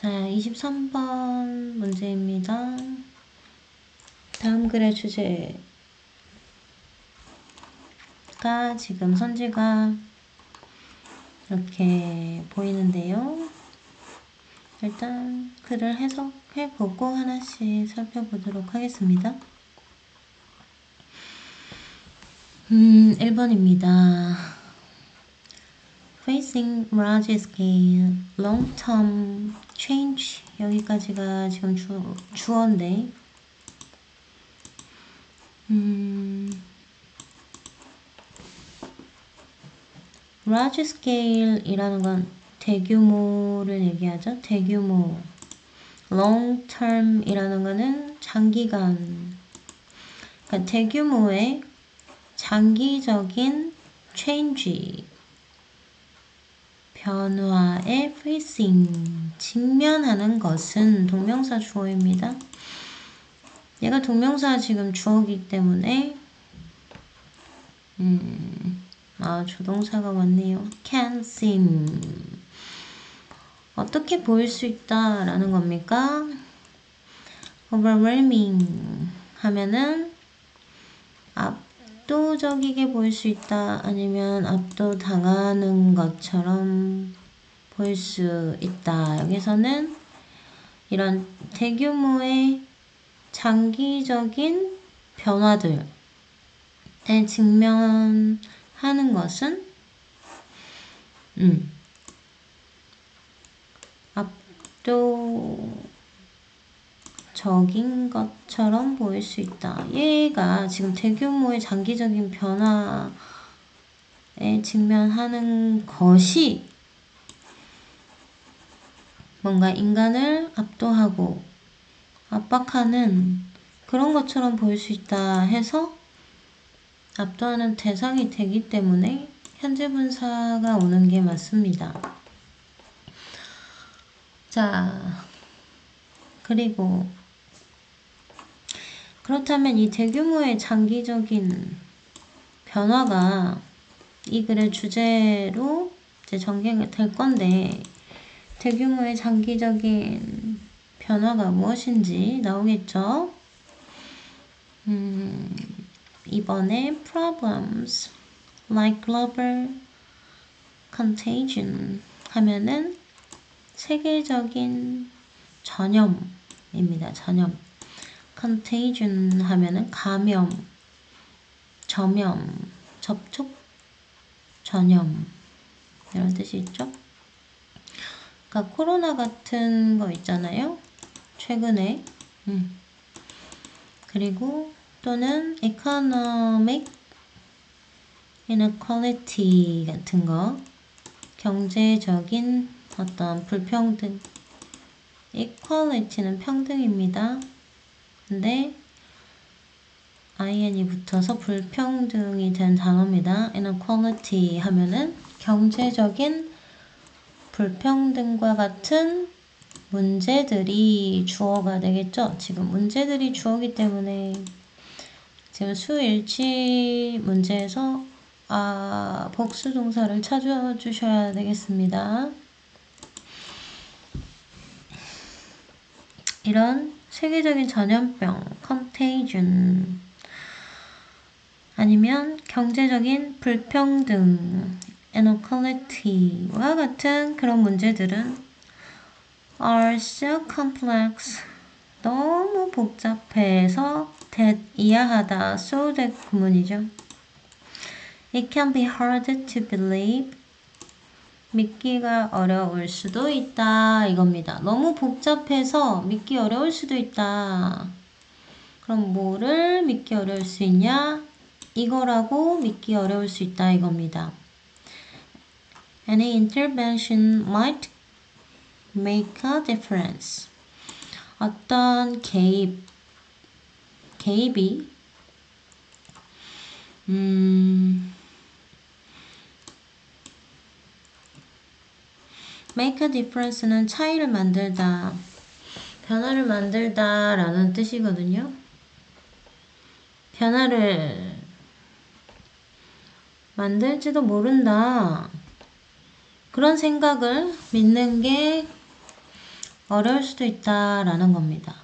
자, 23번 문제입니다. 다음 글의 주제가 지금 선지가 이렇게 보이는데요. 일단 글을 해석해보고 하나씩 살펴보도록 하겠습니다. 1번입니다. Facing large scale, long-term change. 여기까지가 지금 주어인데, large scale이라는 건 대규모를 얘기하죠. 대규모. long term이라는 거는 장기간. 그러니까 대규모의 장기적인 change. 변화의 facing. 직면하는 것은 동명사 주어입니다. 얘가 동명사 지금 주어이기 때문에 조동사가 왔네요. can seem. 어떻게 보일 수 있다 라는 겁니까? overwhelming 하면은 압도적이게 보일 수 있다, 아니면 압도당하는 것처럼 보일 수 있다. 여기서는 이런 대규모의 장기적인 변화들에 직면하는 것은 압도적인 것처럼 보일 수 있다. 얘가 지금 대규모의 장기적인 변화에 직면하는 것이 뭔가 인간을 압도하고 압박하는 그런 것처럼 보일 수 있다 해서 압도하는 대상이 되기 때문에 현재 분사가 오는 게 맞습니다. 자, 그리고 그렇다면 이 대규모의 장기적인 변화가 이 글의 주제로 이제 전개가 될 건데, 대규모의 장기적인 변화가 무엇인지 나오겠죠? 이번에 problems like global contagion 하면은 세계적인 전염입니다. 전염. contagion 하면은 감염, 점염, 접촉, 전염 이런 뜻이 있죠. 그러니까 코로나 같은 거 있잖아요. 최근에. 그리고 또는 economic inequality 같은 거, 경제적인 어떤 불평등. equality는 평등입니다. 근데 in이 붙어서 불평등이 된 단어입니다. inequality 하면은 경제적인 불평등과 같은 문제들이 주어가 되겠죠. 지금 문제들이 주어기 때문에 지금 수일치 문제에서 복수 동사를 찾아주셔야 되겠습니다. 이런 세계적인 전염병, contagion, 아니면 경제적인 불평등, inequality와 같은 그런 문제들은 are so complex, 너무 복잡해서 that 이해하다, so that 구문이죠. It can be hard to believe, 믿기가 어려울 수도 있다 이겁니다. 너무 복잡해서 믿기 어려울 수도 있다. 그럼 뭐를 믿기 어려울 수 있냐? 이거라고 믿기 어려울 수 있다 이겁니다. Any intervention might make a difference. 어떤 개입이 make a difference는 차이를 만들다, 변화를 만들다 라는 뜻이거든요. 변화를 만들지도 모른다. 그런 생각을 믿는 게 어려울 수도 있다라는 겁니다.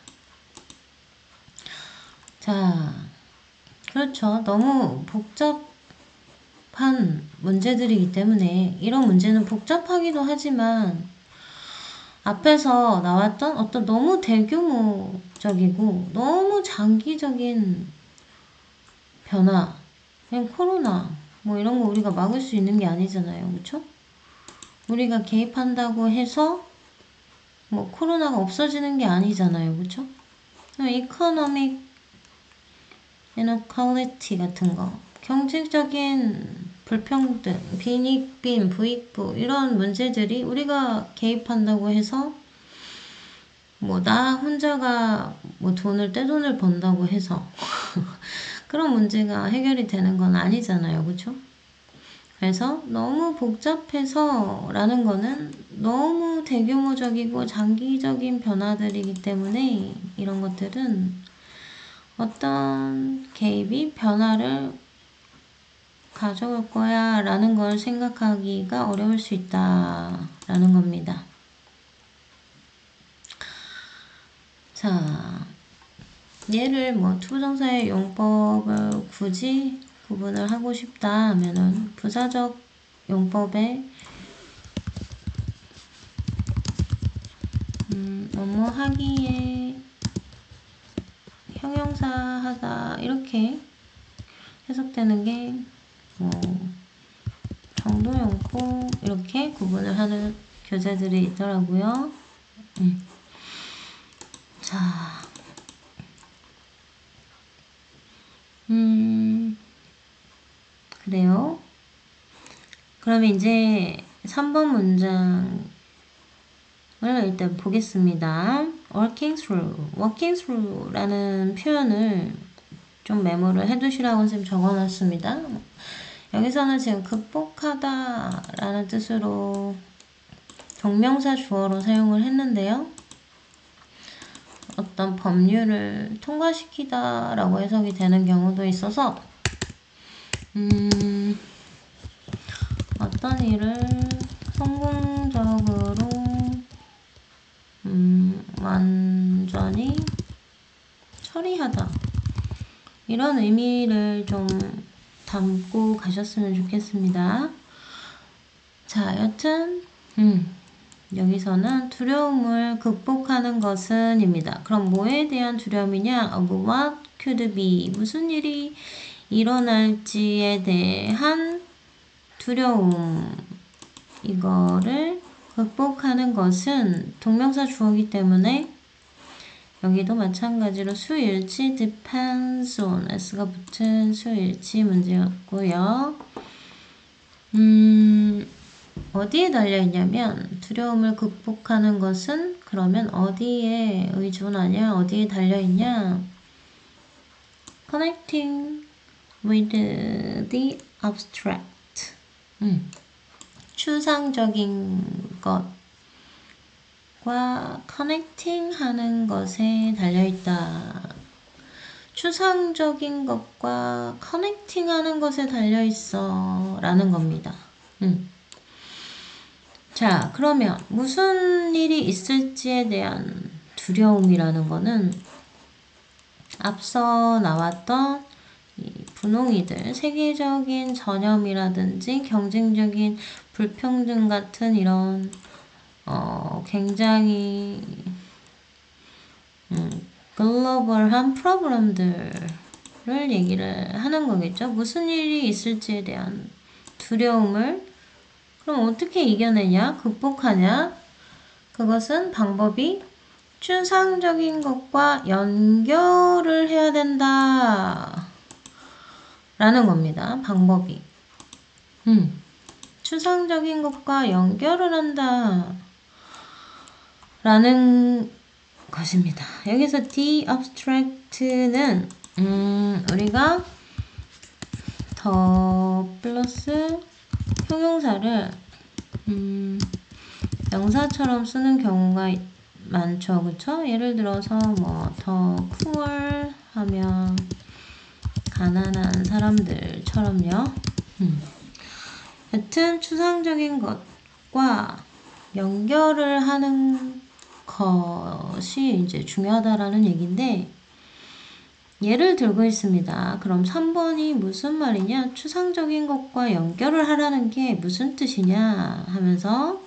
자, 그렇죠. 너무 복잡한 문제들이기 때문에 이런 문제는 복잡하기도 하지만 앞에서 나왔던 어떤 너무 대규모적이고 너무 장기적인 변화, 그냥 코로나 뭐 이런 거 우리가 막을 수 있는 게 아니잖아요. 그렇죠? 우리가 개입한다고 해서 뭐 코로나가 없어지는 게 아니잖아요. 그렇죠? 이코노믹 이너퀄리티 같은 거, 경제적인 불평등, 빈익빈, 부익부 이런 문제들이 우리가 개입한다고 해서 뭐 나 혼자가 뭐 떼돈을 번다고 해서 그런 문제가 해결이 되는 건 아니잖아요. 그렇죠? 그래서 너무 복잡해서 라는 거는 너무 대규모적이고 장기적인 변화들이기 때문에 이런 것들은 어떤 개입이 변화를 가져올 거야 라는 걸 생각하기가 어려울 수 있다 라는 겁니다. 자, 얘를 뭐 투부정사의 용법을 굳이 구분을 하고 싶다 하면은 부사적 용법에 뭐뭐 하기에 형용사 하다 이렇게 해석되는 게 뭐 정도용법 이렇게 구분을 하는 교재들이 있더라고요. 자, 그래요. 그러면 이제 3번 문장을 일단 보겠습니다. working through라는 표현을 좀 메모를 해두시라고 선생님 적어놨습니다. 여기서는 지금 극복하다 라는 뜻으로 동명사 주어로 사용을 했는데요. 어떤 법률을 통과시키다 라고 해석이 되는 경우도 있어서 어떤 일을 성공적으로 완전히 처리하다 이런 의미를 좀 담고 가셨으면 좋겠습니다. 자, 여튼 여기서는 두려움을 극복하는 것은 입니다. 그럼 뭐에 대한 두려움이냐? What could be? 무슨 일이 일어날지에 대한 두려움. 이거를 극복하는 것은 동명사 주어이기 때문에 여기도 마찬가지로 수일치 depends on s가 붙은 수일치 문제였고요. 어디에 달려있냐면 두려움을 극복하는 것은 그러면 어디에 의존하냐? 어디에 달려있냐? Connecting with the abstract. 추상적인 것과 connecting 하는 것에 달려있다. 추상적인 것과 connecting 하는 것에 달려있어 라는 겁니다. 자, 그러면 무슨 일이 있을지에 대한 두려움이라는 거는 앞서 나왔던 이 분홍이들, 세계적인 전염이라든지 경쟁적인 불평등 같은 이런 굉장히 글로벌한 프로그램들을 얘기를 하는 거겠죠. 무슨 일이 있을지에 대한 두려움을 그럼 어떻게 이겨내냐? 극복하냐? 그것은 방법이 추상적인 것과 연결을 해야 된다. 라는 겁니다. 방법이. 추상적인 것과 연결을 한다. 라는 것입니다. 여기서 the abstract는 우리가 더 플러스 형용사를 명사처럼 쓰는 경우가 많죠. 그쵸? 예를 들어서 뭐 더 poor 하면 가난한 사람들처럼요. 여튼 추상적인 것과 연결을 하는 것이 이제 중요하다라는 얘기인데, 예를 들고 있습니다. 그럼 3번이 무슨 말이냐? 추상적인 것과 연결을 하라는 게 무슨 뜻이냐? 하면서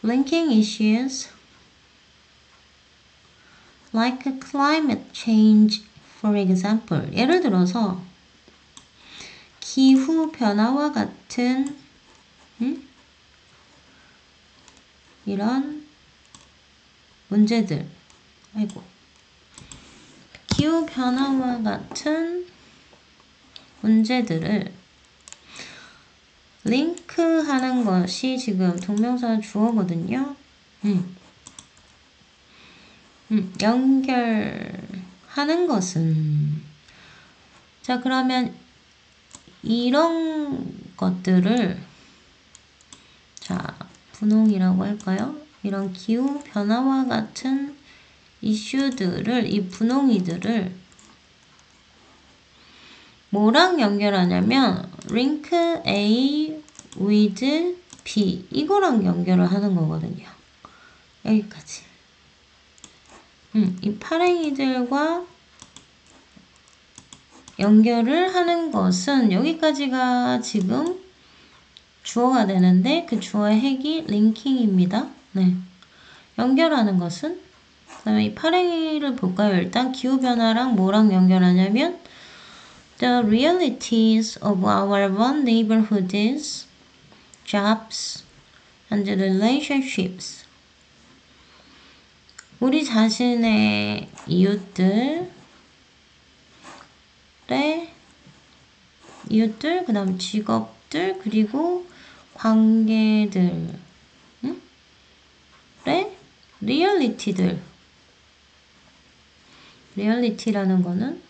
linking issues like climate change, for example. 예를 들어서 기후 변화와 같은 이런 문제들, 기후 변화와 같은 문제들을 링크하는 것이 지금 동명사 주어거든요. 연결하는 것은, 자, 그러면 이런 것들을, 자, 분홍이라고 할까요? 이런 기후 변화와 같은 이슈들을, 이 분홍이들을 뭐랑 연결하냐면 link A with B, 이거랑 연결을 하는 거거든요. 여기까지. 이 파랭이들과 연결을 하는 것은, 여기까지가 지금 주어가 되는데 그 주어의 핵이 링킹입니다. 네. 연결하는 것은, 그 다음에 이 파랭이를 볼까요? 일단 기후변화랑 뭐랑 연결하냐면 the realities of our one neighborhoods, jobs, and relationships. 우리 자신의 이웃들, 그 다음 직업들, 그리고 관계들, 리얼리티들. 리얼리티라는 거는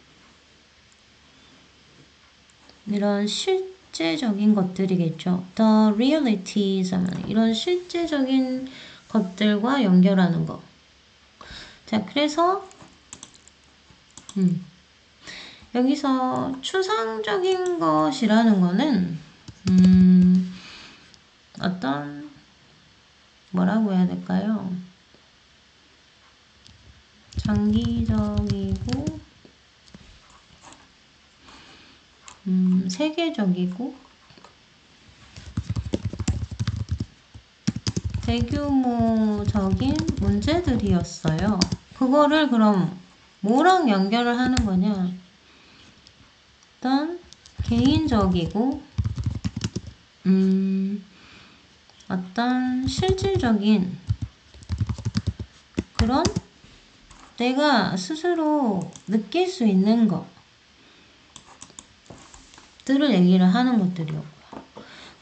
이런 실제적인 것들이겠죠. The realities 하면 이런 실제적인 것들과 연결하는 거. 자, 그래서 여기서 추상적인 것이라는 거는 어떤, 뭐라고 해야 될까요? 장기적이고 세계적이고 대규모적인 문제들이었어요. 그거를 그럼 뭐랑 연결을 하는 거냐? 어떤 개인적이고 어떤 실질적인 그런 내가 스스로 느낄 수 있는 것들을 얘기를 하는 것들이었고요.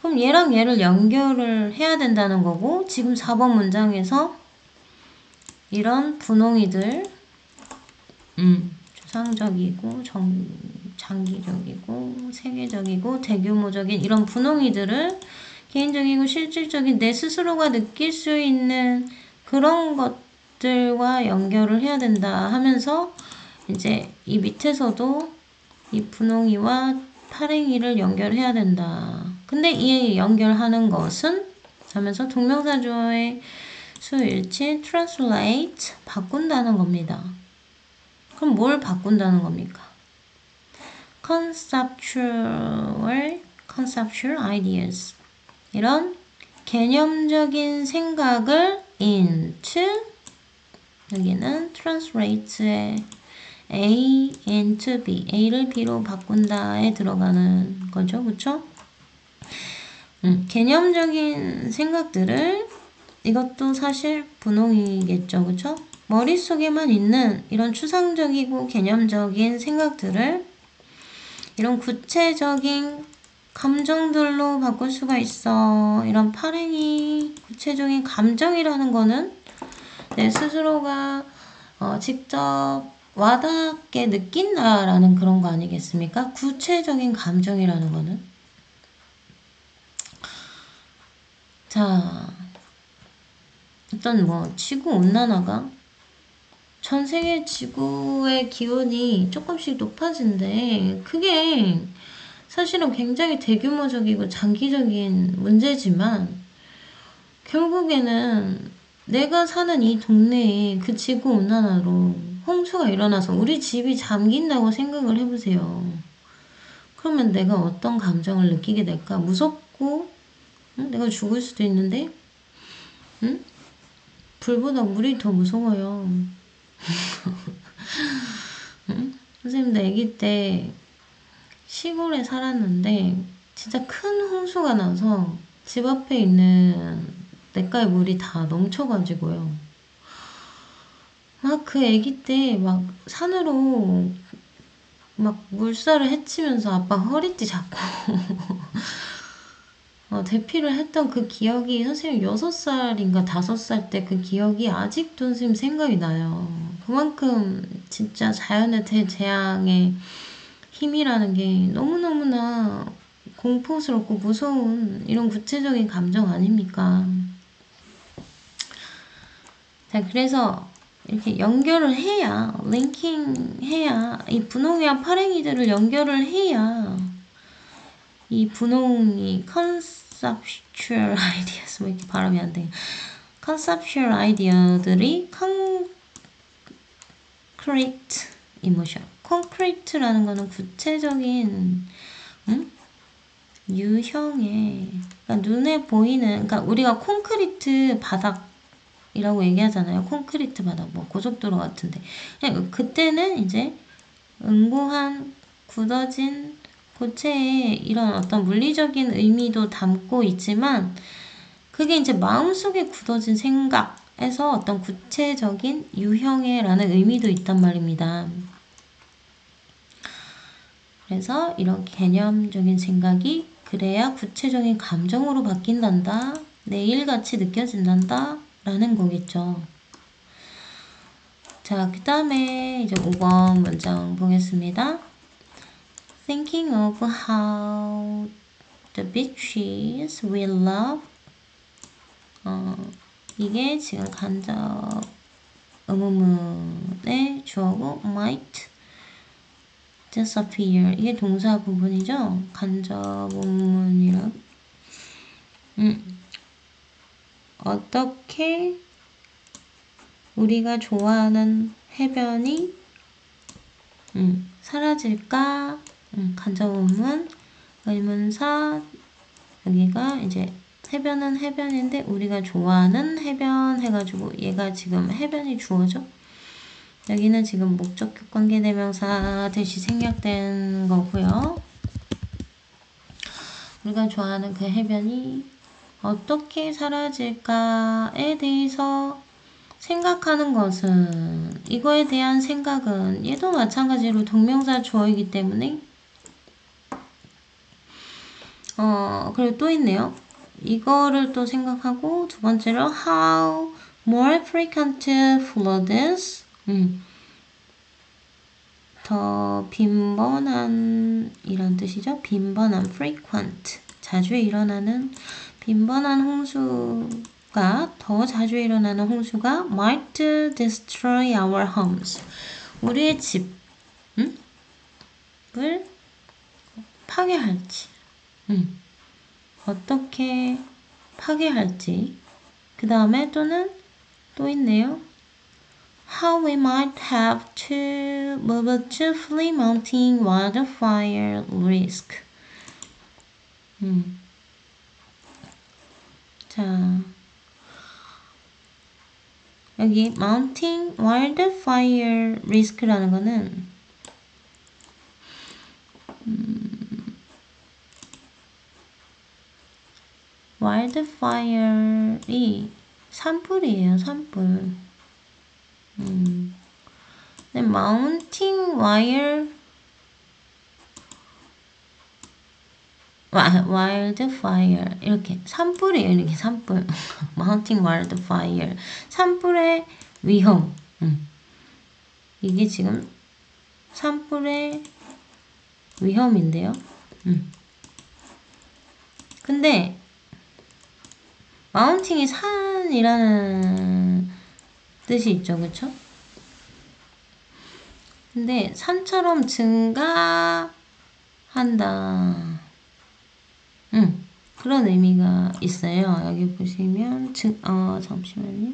그럼 얘랑 얘를 연결을 해야 된다는 거고, 지금 4번 문장에서 이런 분홍이들, 추상적이고 장기적이고 세계적이고 대규모적인 이런 분홍이들을 개인적이고 실질적인 내 스스로가 느낄 수 있는 그런 것들과 연결을 해야 된다 하면서, 이제 이 밑에서도 이 분홍이와 파랭이를 연결해야 된다. 근데 이 연결하는 것은 하면서 동명사 주어의 수일치 translate, 바꾼다는 겁니다. 그럼 뭘 바꾼다는 겁니까? conceptual ideas, 이런 개념적인 생각을 into, 여기는 translate의 A into B, A를 B로 바꾼다에 들어가는 거죠. 그쵸? 개념적인 생각들을, 이것도 사실 분홍이겠죠. 그쵸? 머릿속에만 있는 이런 추상적이고 개념적인 생각들을 이런 구체적인 감정들로 바꿀 수가 있어. 이런 파랭이 구체적인 감정이라는 거는 내 스스로가 직접 와닿게 느낀다라는 그런 거 아니겠습니까? 구체적인 감정이라는 거는. 자, 어떤 지구온난화가 전 세계 지구의 기온이 조금씩 높아진대. 그게 사실은 굉장히 대규모적이고 장기적인 문제지만 결국에는 내가 사는 이 동네에 그 지구온난화로 홍수가 일어나서 우리 집이 잠긴다고 생각을 해보세요. 그러면 내가 어떤 감정을 느끼게 될까? 무섭고, 응? 내가 죽을 수도 있는데, 응? 불보다 물이 더 무서워요. 응? 선생님도 아기 때 시골에 살았는데, 진짜 큰 홍수가 나서 집 앞에 있는 냇가에 물이 다 넘쳐가지고요. 막 그 아기 때 막 산으로 막 물살을 헤치면서 아빠 허리띠 잡고 대피를 했던 그 기억이 선생님 6살인가 5살 때 그 기억이 아직도 선생님 생각이 나요. 그만큼 진짜 자연의 대재앙의 힘이라는 게 너무너무나 공포스럽고 무서운 이런 구체적인 감정 아닙니까? 자, 그래서 이렇게 연결을 해야, 링킹 해야, 이 분홍이와 파랭이들을 연결을 해야 이 분홍이 conceptual ideas, 왜 이렇게 발음이 안 돼? conceptual 아이디어들이 concrete emotion. concrete라는 거는 구체적인, 유형의, 그러니까 눈에 보이는, 그러니까 우리가 콘크리트 바닥이라고 얘기하잖아요. 콘크리트 바닥, 뭐 고속도로 같은데. 그때는 이제 응고한 굳어진 고체에 이런 어떤 물리적인 의미도 담고 있지만 그게 이제 마음속에 굳어진 생각에서 어떤 구체적인 유형의라는 의미도 있단 말입니다. 그래서 이런 개념적인 생각이 그래야 구체적인 감정으로 바뀐단다. 내일같이 느껴진단다. 라는 거겠죠. 자, 그 다음에 이제 5번 문장 보겠습니다. Thinking of how the beaches we love. 이게 지금 간접 의문문의 주어고 might disappear. 이게 동사 부분이죠. 간접 의문문이라. 어떻게 우리가 좋아하는 해변이 사라질까? 간접 의문, 의문사. 여기가 이제 해변은 해변인데 우리가 좋아하는 해변 해가지고 얘가 지금 해변이 주어죠. 여기는 지금 목적격 관계대명사 대시 생략된 거고요. 우리가 좋아하는 그 해변이 어떻게 사라질까에 대해서 생각하는 것은, 이거에 대한 생각은 얘도 마찬가지로 동명사 주어이기 때문에 그리고 또 있네요. 이거를 또 생각하고 두 번째로 how more frequent floods, 더 빈번한 이란 뜻이죠. 빈번한 frequent, 자주 일어나는 빈번한 홍수가, 더 자주 일어나는 홍수가 might destroy our homes, 우리의 집을 파괴할지, 어떻게 파괴할지. 그 다음에 또 있네요. How we might have to move to flee mounting wildfire risk. 자, 여기 mounting wildfire risk라는 거는 wildfire이 산불이에요, 산불. 근데 mounting wildfire 이렇게 산불이에요, 이렇게 산불. mounting wildfire, 산불의 위험. 이게 지금 산불의 위험인데요. 근데 마운팅이 산이라는 뜻이 있죠, 그쵸? 근데 산처럼 증가하는 한다. 그런 의미가 있어요. 여기 보시면 잠시만요.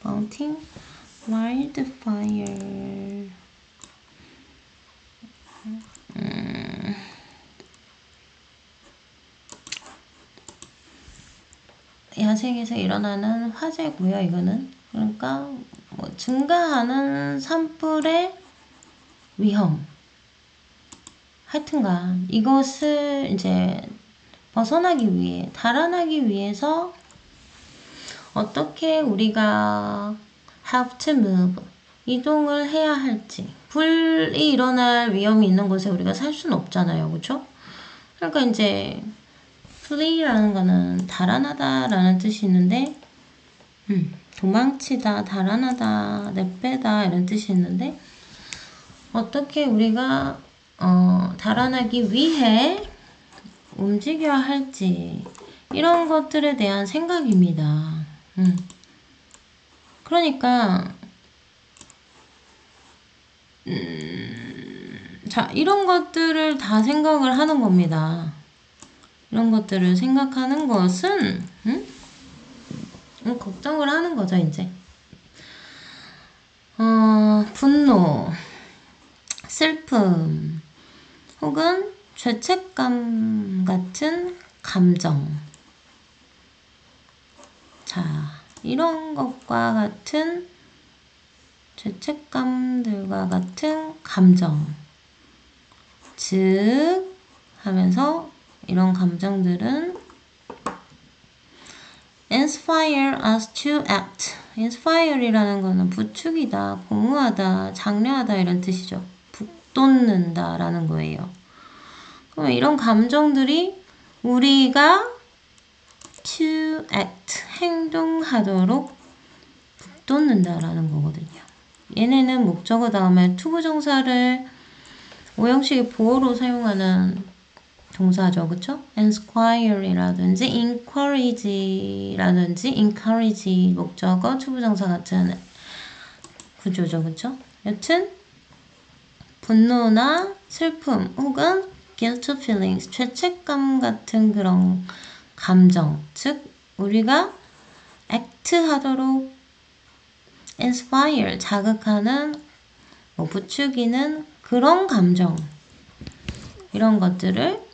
Mounting wildfire. 야생에서 일어나는 화재고요. 이거는 그러니까 뭐 증가하는 산불의 위험. 하여튼간 이것을 이제 벗어나기 위해, 달아나기 위해서 어떻게 우리가 have to move, 이동을 해야 할지. 불이 일어날 위험이 있는 곳에 우리가 살 수는 없잖아요. 그렇죠? 그러니까 이제 flee라는 거는 달아나다라는 뜻이 있는데 도망치다, 달아나다, 내빼다 이런 뜻이 있는데 어떻게 우리가 달아나기 위해 움직여야 할지 이런 것들에 대한 생각입니다. 그러니까 자, 이런 것들을 다 생각을 하는 겁니다. 이런 것들을 생각하는 것은 걱정을 하는 거죠, 이제. 분노, 슬픔, 혹은 죄책감 같은 감정. 자, 이런 것과 같은 죄책감들과 같은 감정. 즉, 하면서 이런 감정들은 inspire us to act. inspire이라는 거는 부추기다, 공유하다, 장려하다 이런 뜻이죠. 북돋는다 라는 거예요. 그럼 이런 감정들이 우리가 to act, 행동하도록 북돋는다 라는 거거든요. 얘네는 목적어 다음에 투부정사를 오형식의 보어로 사용하는 동사죠. 그쵸? inspire이라든지 encourage라든지 encourage 목적어 투부정사 같은 구조죠. 그쵸? 여튼 분노나 슬픔 혹은 guilt feelings, 죄책감 같은 그런 감정, 즉 우리가 act 하도록 inspire, 자극하는, 부추기는 그런 감정, 이런 것들을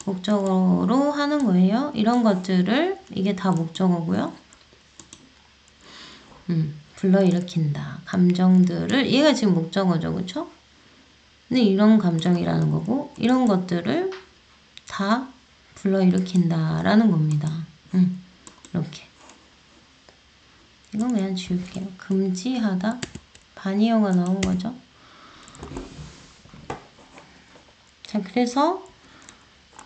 목적어로 하는 거예요. 이런 것들을, 이게 다 목적어고요. 불러일으킨다. 감정들을, 얘가 지금 목적어죠. 그쵸? 근데 이런 감정이라는 거고, 이런 것들을 다 불러일으킨다 라는 겁니다. 이렇게. 이건 그냥 지울게요. 금지하다. 반이어가 나온 거죠. 자, 그래서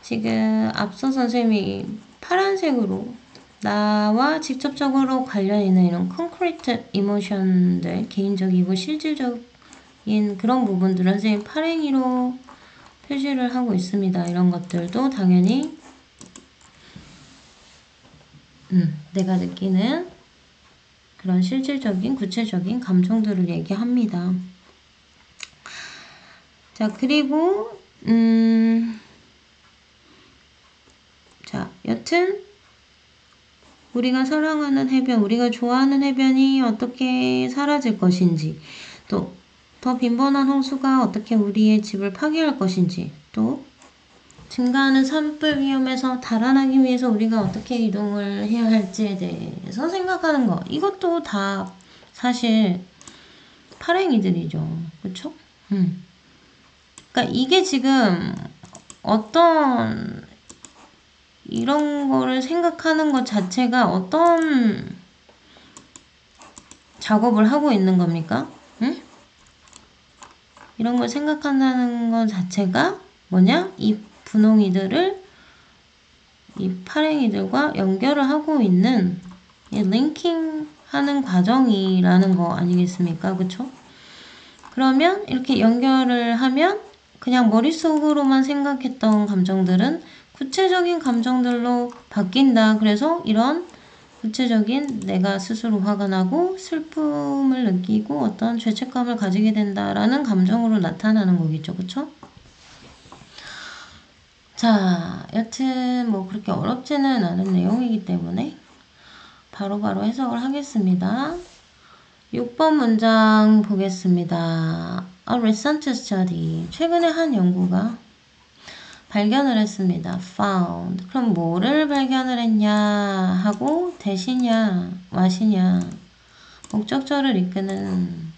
지금 앞서 선생님이 파란색으로 나와 직접적으로 관련 있는 이런 콘크리트 이모션들, 개인적이고 실질적인 그런 부분들을 선생님 파랭이로 표시를 하고 있습니다. 이런 것들도 당연히 내가 느끼는 그런 실질적인 구체적인 감정들을 얘기합니다. 자, 그리고 자, 여튼 우리가 사랑하는 해변, 우리가 좋아하는 해변이 어떻게 사라질 것인지, 또 더 빈번한 홍수가 어떻게 우리의 집을 파괴할 것인지, 또 증가하는 산불 위험에서 달아나기 위해서 우리가 어떻게 이동을 해야 할지에 대해서 생각하는 거. 이것도 다 사실 파랭이들이죠. 그쵸? 그러니까 이게 지금 어떤 이런 거를 생각하는 것 자체가 어떤 작업을 하고 있는 겁니까? 이런 걸 생각한다는 것 자체가 뭐냐? 이 분홍이들을 이 파랭이들과 연결을 하고 있는 이 링킹하는 과정이라는 거 아니겠습니까? 그쵸? 그러면 이렇게 연결을 하면 그냥 머릿속으로만 생각했던 감정들은 구체적인 감정들로 바뀐다. 그래서 이런 구체적인 내가 스스로 화가 나고 슬픔을 느끼고 어떤 죄책감을 가지게 된다라는 감정으로 나타나는 거겠죠. 그쵸? 자, 여튼 뭐 그렇게 어렵지는 않은 내용이기 때문에 바로바로 해석을 하겠습니다. 6번 문장 보겠습니다. A recent study. 최근에 한 연구가 발견을 했습니다. found. 그럼 뭐를 발견을 했냐 하고 대시냐 와시냐 목적절을 이끄는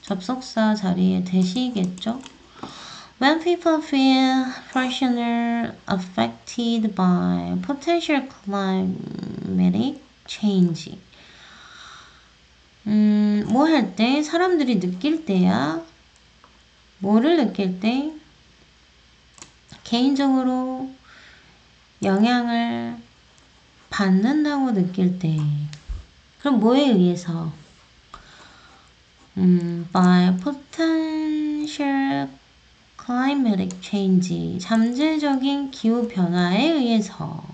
접속사 자리에 대시겠죠. When people feel personally affected by potential climatic change. 뭐 할 때? 사람들이 느낄 때야. 뭐를 느낄 때? 개인적으로 영향을 받는다고 느낄 때. 그럼 뭐에 의해서? by potential climatic change. 잠재적인 기후 변화에 의해서.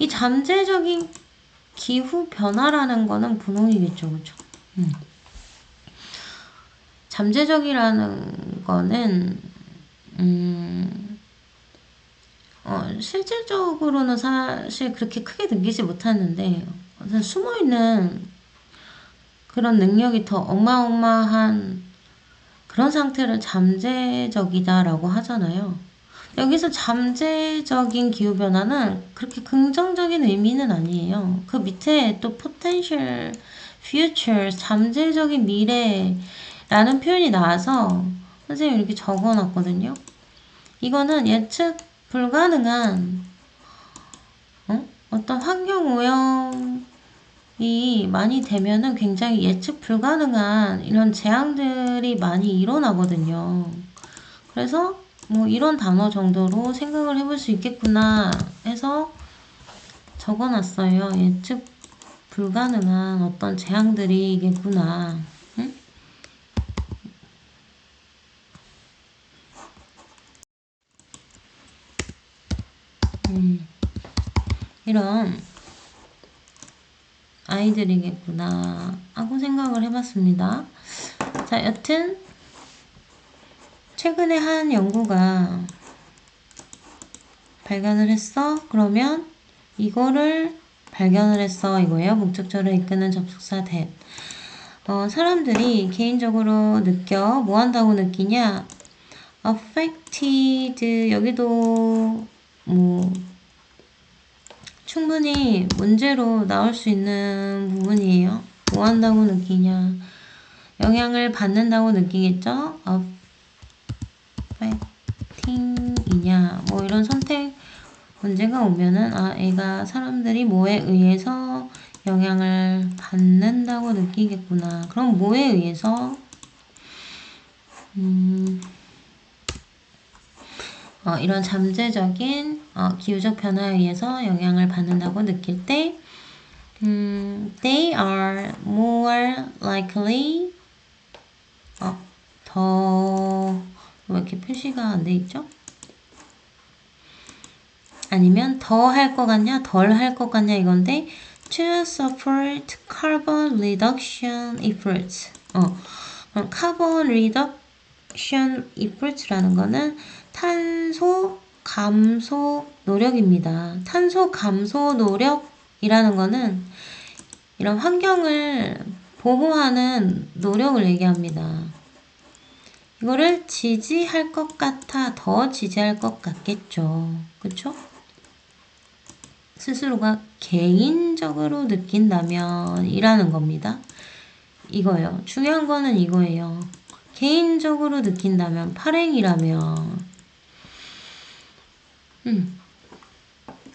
이 잠재적인 기후 변화라는 거는 분홍이겠죠, 그렇죠? 잠재적이라는 거는 실질적으로는 사실 그렇게 크게 느끼지 못하는데 숨어있는 그런 능력이 더 어마어마한 그런 상태를 잠재적이다라고 하잖아요. 여기서 잠재적인 기후변화는 그렇게 긍정적인 의미는 아니에요. 그 밑에 또 potential future, 잠재적인 미래라는 표현이 나와서 선생님이 이렇게 적어놨거든요. 이거는 예측 불가능한 어떤 환경 오염이 많이 되면은 굉장히 예측 불가능한 이런 재앙들이 많이 일어나거든요. 그래서 뭐 이런 단어 정도로 생각을 해볼 수 있겠구나 해서 적어놨어요. 예측 불가능한 어떤 재앙들이겠구나. 이런 아이들이겠구나 하고 생각을 해봤습니다. 자, 여튼 최근에 한 연구가 발견을 했어? 그러면 이거를 발견을 했어 이거예요. 목적절을 이끄는 접속사 that. 사람들이 개인적으로 느껴 뭐 한다고 느끼냐? affected 여기도 뭐 충분히 문제로 나올 수 있는 부분이에요. 뭐 한다고 느끼냐? 영향을 받는다고 느끼겠죠? affecting이냐? 뭐 이런 선택 문제가 오면은 애가 사람들이 뭐에 의해서 영향을 받는다고 느끼겠구나. 그럼 뭐에 의해서? 이런 잠재적인 기후적 변화에 의해서 영향을 받는다고 느낄 때 they are more likely 왜 이렇게 표시가 안 돼 있죠? 아니면 더 할 것 같냐 덜 할 것 같냐 이건데 to support carbon reduction efforts carbon reduction efforts라는 거는 탄소 감소 노력입니다. 탄소 감소 노력이라는 거는 이런 환경을 보호하는 노력을 얘기합니다. 이거를 지지할 것 같아, 더 지지할 것 같겠죠. 그쵸? 스스로가 개인적으로 느낀다면 이라는 겁니다. 이거예요. 중요한 거는 이거예요. 개인적으로 느낀다면, 발행이라면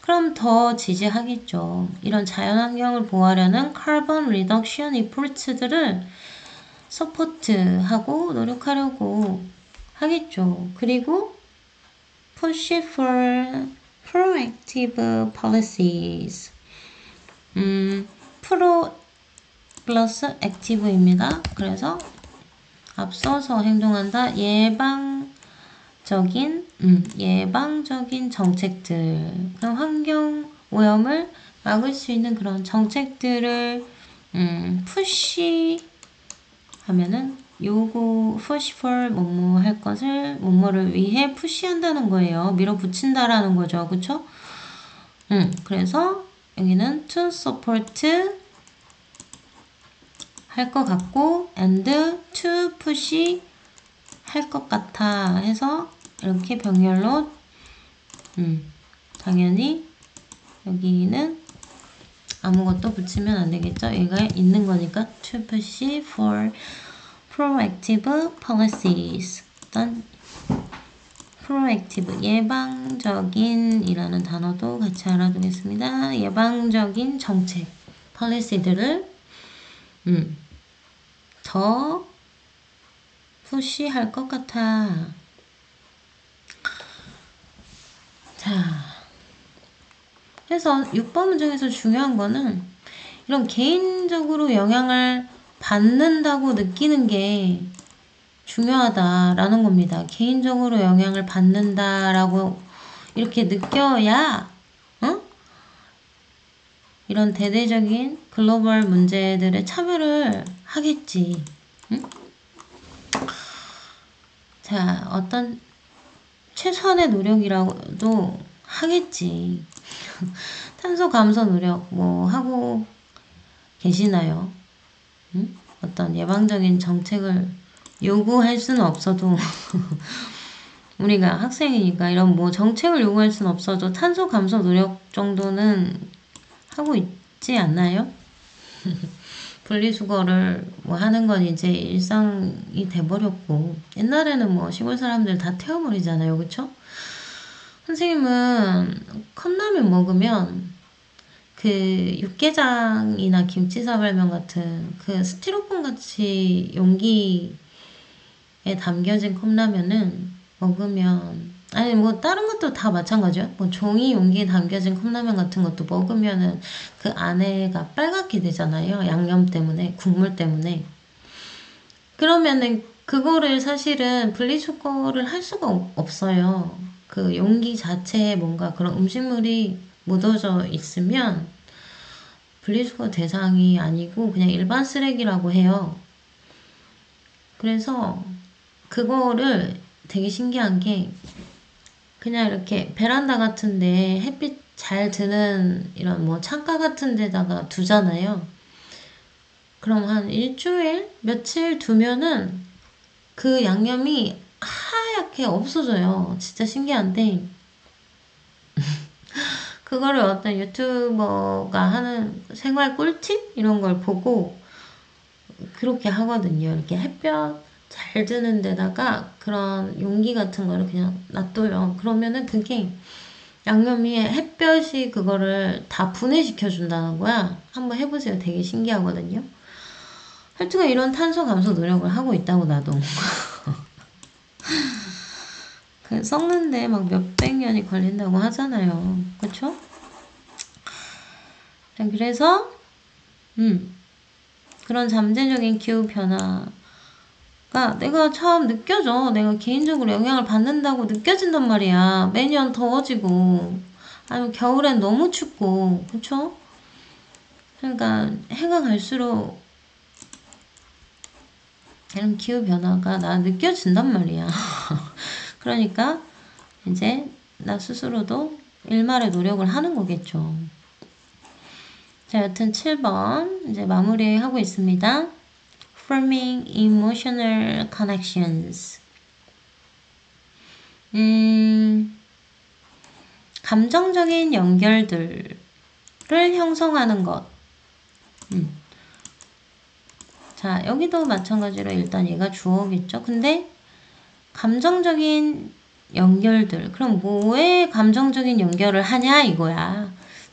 그럼 더 지지하겠죠. 이런 자연환경을 보호하려는 carbon reduction efforts들을 서포트하고 노력하려고 하겠죠. 그리고 push for proactive policies. 프로 플러스 액티브입니다. 그래서 앞서서 행동한다. 예방적인 정책들. 그럼 환경 오염을 막을 수 있는 그런 정책들을 푸시 하면은 요거 push for 뭐뭐 할 것을 뭐뭐를 위해 푸시한다는 거예요. 밀어붙인다라는 거죠. 그쵸? 그래서 여기는 to support 할 것 같고 and to push 할 것 같아 해서 이렇게 병렬로 당연히 여기는 아무것도 붙이면 안 되겠죠. 얘가 있는 거니까 to push for proactive policies. 어떤 proactive 예방적인 이라는 단어도 같이 알아두겠습니다. 예방적인 정책 policy들을 더 푸시할 것 같아. 자, 그래서 6번 문장에서 중요한 거는 이런 개인적으로 영향을 받는다고 느끼는 게 중요하다라는 겁니다. 개인적으로 영향을 받는다라고 이렇게 느껴야 이런 대대적인 글로벌 문제들에 참여를 하겠지. 응? 자, 어떤 최소한의 노력이라도 하겠지. 탄소 감소 노력 뭐 하고 계시나요? 응? 어떤 예방적인 정책을 요구할 수는 없어도 우리가 학생이니까 이런 뭐 정책을 요구할 수는 없어도 탄소 감소 노력 정도는 하고 있지 않나요? 분리수거를 뭐 하는 건 이제 일상이 돼버렸고 옛날에는 뭐 시골 사람들 다 태워버리잖아요. 그쵸? 선생님은 컵라면 먹으면 그 육개장이나 김치사발면 같은 그 스티로폼 같이 용기에 담겨진 컵라면은 먹으면 아니 뭐 다른 것도 다 마찬가지야. 뭐 종이 용기에 담겨진 컵라면 같은 것도 먹으면은 그 안에가 빨갛게 되잖아요. 양념 때문에 국물 때문에. 그러면은 그거를 사실은 분리수거를 할 수가 없어요. 그 용기 자체에 뭔가 그런 음식물이 묻어져 있으면 분리수거 대상이 아니고 그냥 일반 쓰레기라고 해요. 그래서 그거를 되게 신기한 게 그냥 이렇게 베란다 같은데 햇빛 잘 드는 이런 뭐 창가 같은 데다가 두잖아요. 그럼 한 일주일, 며칠 두면은 그 양념이 하얗게 없어져요. 진짜 신기한데 그거를 어떤 유튜버가 하는 생활 꿀팁 이런 걸 보고 그렇게 하거든요. 이렇게 햇볕 잘 드는 데다가 그런 용기 같은 거를 그냥 놔둬요. 그러면은 그게 양념이 햇볕이 그거를 다 분해시켜 준다는 거야. 한번 해보세요. 되게 신기하거든요. 하여튼간 이런 탄소 감소 노력을 하고 있다고 나도. 그 썩는데 막 몇백 년이 걸린다고 하잖아요. 그쵸? 그래서 그런 잠재적인 기후 변화가 내가 참 느껴져. 내가 개인적으로 영향을 받는다고 느껴진단 말이야. 매년 더워지고 아니면 겨울엔 너무 춥고 그쵸? 그러니까 해가 갈수록 이런 기후 변화가 나 느껴진단 말이야. 그러니까 이제 나 스스로도 일말의 노력을 하는 거겠죠. 자, 여튼 7번 이제 마무리하고 있습니다. Forming emotional connections. 감정적인 연결들을 형성하는 것. 자, 여기도 마찬가지로 일단 얘가 주어겠죠. 근데 감정적인 연결들. 그럼 뭐에 감정적인 연결을 하냐 이거야.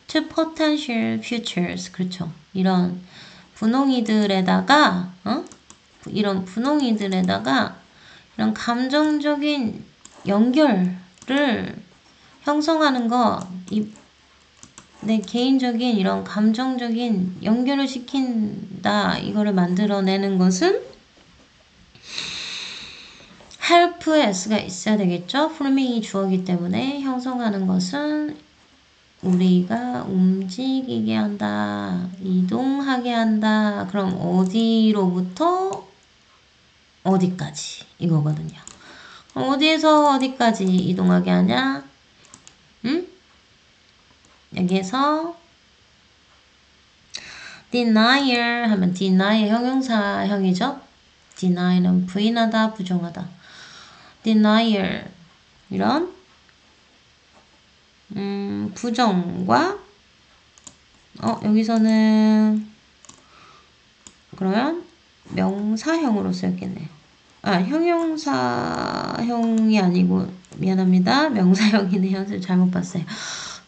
To potential futures. 그렇죠. 이런 분홍이들에다가 이런 분홍이들에다가 이런 감정적인 연결을 형성하는 거, 내 개인적인 이런 감정적인 연결을 시킨다. 이거를 만들어내는 것은 help의 s가 있어야 되겠죠. forming이 주어기 때문에 형성하는 것은 우리가 움직이게 한다, 이동하게 한다. 그럼 어디로부터 어디까지 이거거든요. 그럼 어디에서 어디까지 이동하게 하냐? 응? 여기에서 denier 하면 deny 형용사형이죠. deny는 부인하다, 부정하다. denier 이런 부정과 여기서는 그러면 명사형으로 쓰였겠네. 형용사형이 아니고 미안합니다. 명사형이네요. 잘못 봤어요.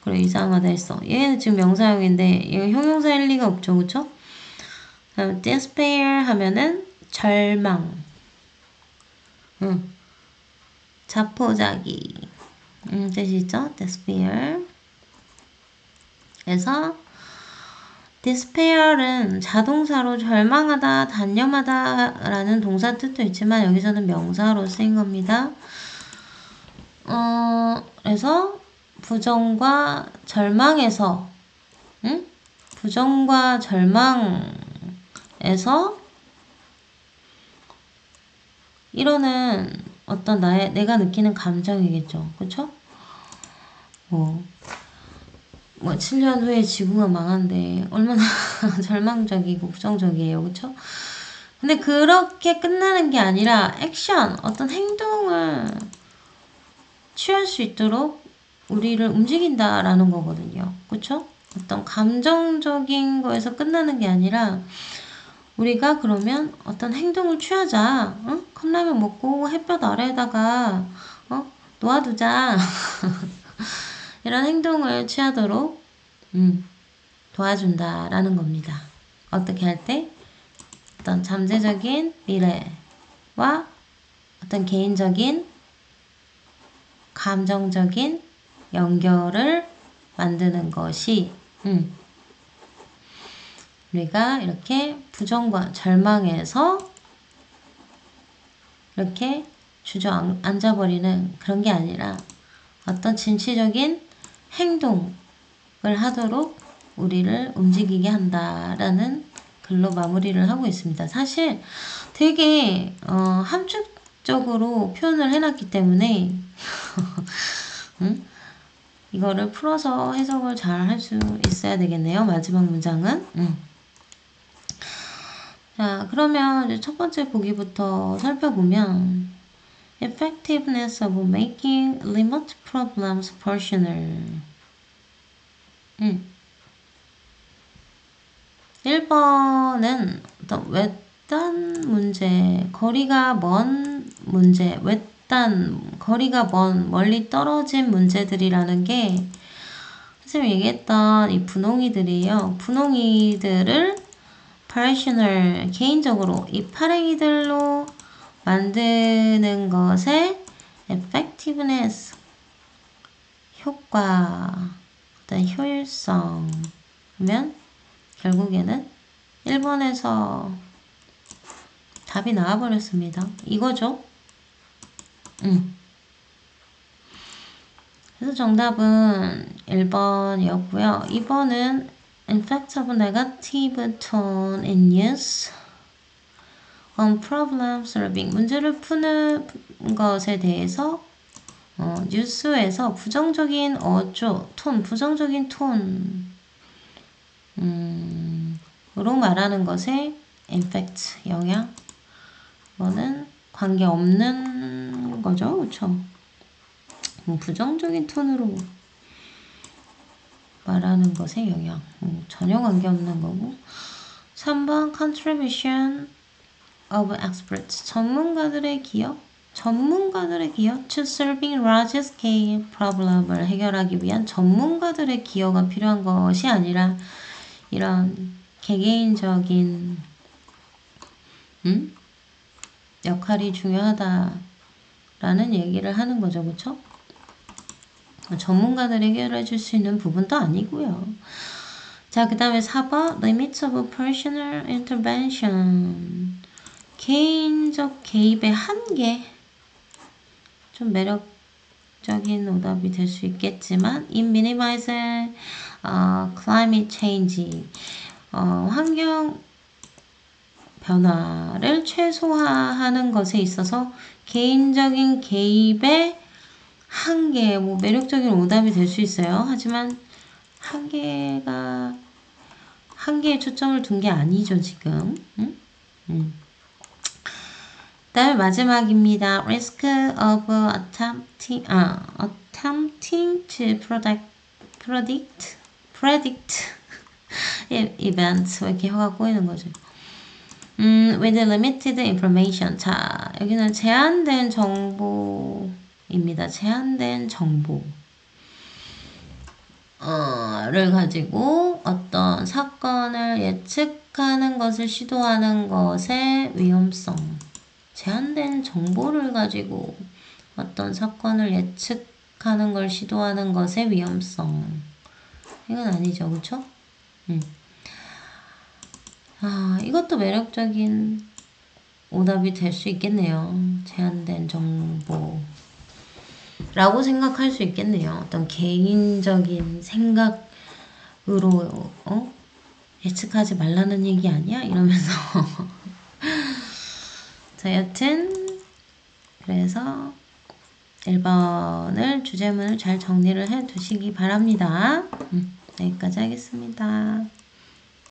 그래 이상하다 했어. 얘는 지금 명사형인데 얘가 형용사일 리가 없죠. 그쵸? 다음 despair 하면은 절망. 자포자기. 뜻이죠? despair. 그래서 despair은 자동사로 절망하다, 단념하다 라는 동사 뜻도 있지만 여기서는 명사로 쓰인 겁니다. 그래서 부정과 절망에서 부정과 절망에서 이러는 어떤 내가 느끼는 감정이겠죠. 그쵸? 7년 후에 지구가 망한데 얼마나 절망적이고 부정적이에요. 그쵸? 근데 그렇게 끝나는 게 아니라 액션, 어떤 행동을 취할 수 있도록 우리를 움직인다라는 거거든요. 그쵸? 어떤 감정적인 거에서 끝나는 게 아니라 우리가 그러면 어떤 행동을 취하자. 컵라면 먹고 햇볕 아래에다가 놓아두자. 이런 행동을 취하도록 도와준다라는 겁니다. 어떻게 할 때? 어떤 잠재적인 미래와 어떤 개인적인 감정적인 연결을 만드는 것이 우리가 이렇게 부정과 절망에서 이렇게 주저앉아버리는 그런 게 아니라 어떤 진취적인 행동을 하도록 우리를 움직이게 한다라는 글로 마무리를 하고 있습니다. 사실 되게 함축적으로 표현을 해놨기 때문에 이거를 풀어서 해석을 잘 할 수 있어야 되겠네요. 마지막 문장은. 자, 그러면 이제 첫 번째 보기부터 살펴보면 effectiveness of making remote problems personal. 1번은 어떤 외딴 문제, 거리가 먼 문제, 외딴, 거리가 먼, 멀리 떨어진 문제들이라는 게 선생님이 얘기했던 이 분홍이들이에요. 분홍이들을 personal, 개인적으로 이 파랭이들로 만드는 것에 effectiveness, 효과, 어떤 효율성 하면 결국에는 1번에서 답이 나와버렸습니다. 이거죠. 그래서 정답은 1번이었고요. 2번은 effect of negative tone in use on problem solving. 문제를 푸는 것에 대해서 뉴스에서 부정적인 어조, 톤, 부정적인 톤 으로 말하는 것에 effect, 영향. 이거는 관계없는 거죠. 그쵸? 부정적인 톤으로 말하는 것에 영향. 전혀 관계없는 거고. 3번 contribution of experts. 전문가들의 기여. 전문가들의 기여. To solving large scale problem을 해결하기 위한 전문가들의 기여가 필요한 것이 아니라 이런 개개인적인 역할이 중요하다라는 얘기를 하는 거죠. 그쵸? 전문가들이 해결해 줄 수 있는 부분도 아니고요. 자, 그 다음에 4번 Limits of personal intervention. 개인적 개입의 한계. 좀 매력 매력적인 오답이 될 수 있겠지만 in minimizing climate change 환경 변화를 최소화하는 것에 있어서 개인적인 개입의 한계, 뭐 매력적인 오답이 될 수 있어요. 하지만 한계에 초점을 둔 게 아니죠, 지금. 그다음에 마지막입니다. Risk of attempting to predict events. 이렇게 혀가 꼬이는 거죠. With limited information. 자, 여기는 제한된 정보입니다. 제한된 정보. 를 가지고 어떤 사건을 예측하는 것을 시도하는 것의 위험성. 제한된 정보를 가지고 어떤 사건을 예측하는 걸 시도하는 것의 위험성. 이건 아니죠, 그쵸? 이것도 매력적인 오답이 될 수 있겠네요. 제한된 정보. 라고 생각할 수 있겠네요. 어떤 개인적인 생각으로, 예측하지 말라는 얘기 아니야? 이러면서. 자, 여튼, 그래서 1번을 주제문을 잘 정리를 해 두시기 바랍니다. 여기까지 하겠습니다.